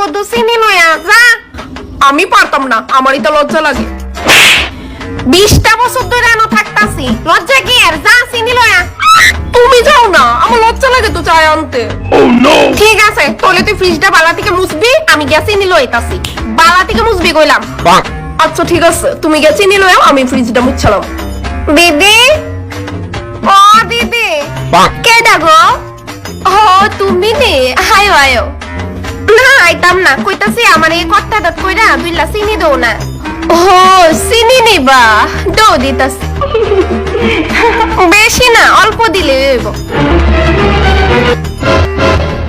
কত চিনি লয়া যা। আমি পারতাম না, আমারই তো লজ্জা লাগে। 20টা বছর ধরে আনো থাকতাছি, লজ্জা কি আর? যা চিনি লয়া। তুমি যাও না, আমার লজ্জা লাগে তো চাই আনতে। ঠিক আছে, তাহলে তুই ফ্রিজটা বালা থেকে মুছবি, আমি গিয়া চিনি লইতাছি। বালা থেকে মুছবি কইলাম। আচ্ছা ঠিক আছে, তুমি গিয়া চিনি লয়াও, আমি ফ্রিজটা মুছলাম। দিদি, ও দিদি, কে ডাকো? ও তুমি নে, আয়ো আয়ো। না আইতাম না, কইতাছি আমার এই কর্তাটা কইরা দুইলা চিনি দাও না। ও চিনি নিবা, দাও দিতাছি। বেশি না, অল্প দিলে হইব।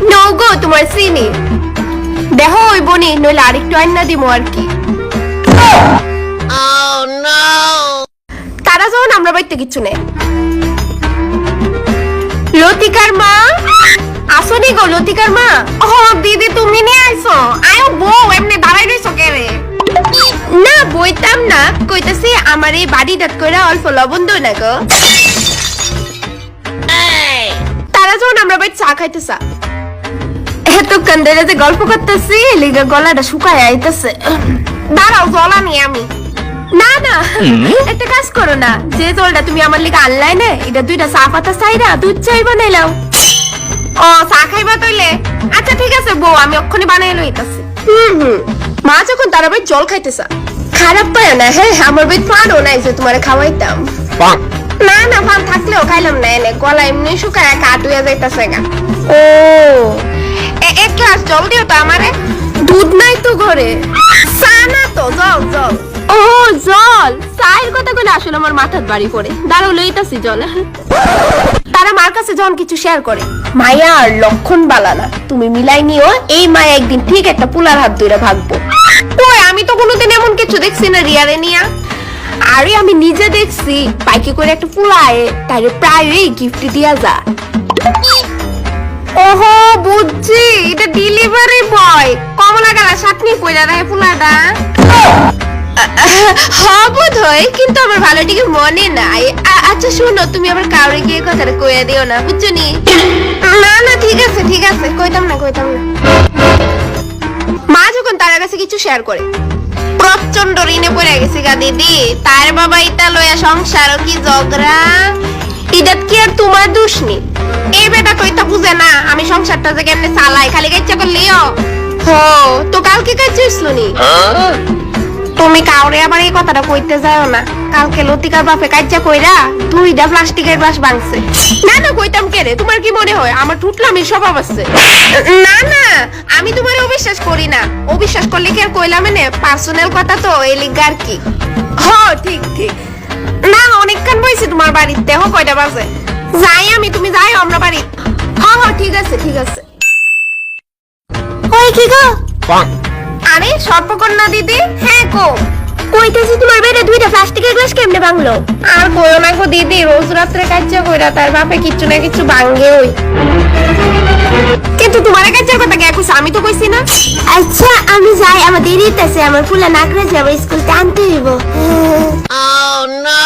নাও গো তোমার চিনি। দেখো হইব নি, নইলে আরেকটু আইনা দিমু আর কি। তারা যখন আমরা বাইতে কিচ্ছু নেই। লতিকার মা আসনি গো? লতিকার মা, ও দিদি তুমি নিয়ে আইছো? আয়ো বউ, এমনি দাঁড়াই রইছো কে রে? না বইতাম না, কইতাছি আমার এই বাড়ি ডাক কইরা অল্প লবণ দাও না গো। তারা যখন আমরা বাইতে চা খাইতেছা, এত কান্দরে যে গল্প করতেছি, লিগা গলাটা শুকায় আইতেছে। দাঁড়াও জল আনি আমি। না না, একটা কাজ করো না, যে জলটা তুমি আমার লিগে আনলাই না, এটা 2টা চা পাতা চাইরা দুধ চাই বানাইলাও। ও চা খাইবা তইলে? আচ্ছা ঠিক আছে বউ, আমি অক্ষণে বানাই লইতাছি। মা যখন তারা ভাই জল খাইতেছা, খারাপ পায় না? হ্যাঁ, আমার ভাই পারো নাই যে তোমারে খাওয়াইতাম। না না, পান থাকলেও খাইলাম না, এনে গলা এমনি শুকায় কাঠ হইয়া যাইতাছে গা। ও এক গ্লাস জল দিও তো আমারে। দুধ নাই তো ঘরে। চা না তো, জল জল। ও জল, চায়ের কথা কইলে আসলে আমার মাথার বাড়ি পড়ে। দাঁড়াও লইতাছি জল। তারা মার কাছে যখন কিছু শেয়ার করে, মায়া আর লক্ষণ বালানা, তুমি মিলাই নিও, এই মায়া একদিন ঠিক একটা পুলার হাত ধরে ভাগবো। ওই আমি তো কোনোদিন এমন কিছু দেখছি না রিয়ারে নিয়া। আরে আমি নিজে দেখছি, বাইকে করে একটা পুলায় তাইরে প্রায়ই গিফট দিয়া যা। ওহো বুঝছি, এটা ডেলিভারি বয় কমলা গালা চাটনি কইরা রাখে পুলাটা। হ্যাঁ বোধ হয়, কিন্তু আমার ভালো দিকে মনে নাই। আচ্ছা শোনো, তুমি আবার কাউরে গিয়ে কথাটা কইয়া দিও না, বুঝছো নি? না না ঠিক আছে ঠিক আছে, কইতাম না কইতাম না। মা যখন তার কাছে কিছু শেয়ার করে, প্রচন্ড ঋণে পড়ে গেছে গা দিদি, তার বাবা ইতা লয়া সংসার কি ঝগড়া। ইদাত কি আর তোমার দোষ নি? এই বেটা তো ইতা বুঝে না আমি সংসারটা যে কেমনে চালাই, খালি ইচ্ছা করলিও। হো তো কালকে কাজ ছিল নি? তুমি কাউরে আবার এই কথাটা কইতে যাও না। কালকে লতিকার বাপে কাজ্জা কইরা 2টা প্লাস্টিকের গ্লাস ভাঙছে। না না কইতাম কে রে? তোমার কি মনে হয় আমার ঠুটলামি স্বভাব আছে? না না, আমি তোমারে অবিশ্বাস করি না। অবিশ্বাস করলে কি আর কইলাম না? পার্সোনাল কথা তো, এই লিগা আর কি। হ্যাঁ ঠিক ঠিক। না অনেকক্ষণ বইছি তোমার বাড়িতে, দেখো কয়টা বাজে। যাই আমি, তুমি যাই আমরা বাড়ি। হ্যাঁ হ্যাঁ ঠিক আছে ঠিক আছে। ওই কি গো? আরে সর্পকন্যা দিদি। হ্যাঁ কো কইতেছি, তোমার বাইরে 2টা প্লাস্টিকের গ্লাস কেমনে ভাঙলো? আর কইও না গো দিদি, রোজ রাত্রে কাজ্জা কইরা তার বাপে কিচ্ছু না কিছু ভাঙে ওই। কিন্তু তোমার কাজ্জার কথা কে কইছে? আমি তো কইছি না। আচ্ছা আমি যাই, আমার দেরি হইতাছে, আমার ফুলা নাকরা যাবে, স্কুল তে আনতে হইব। Oh no!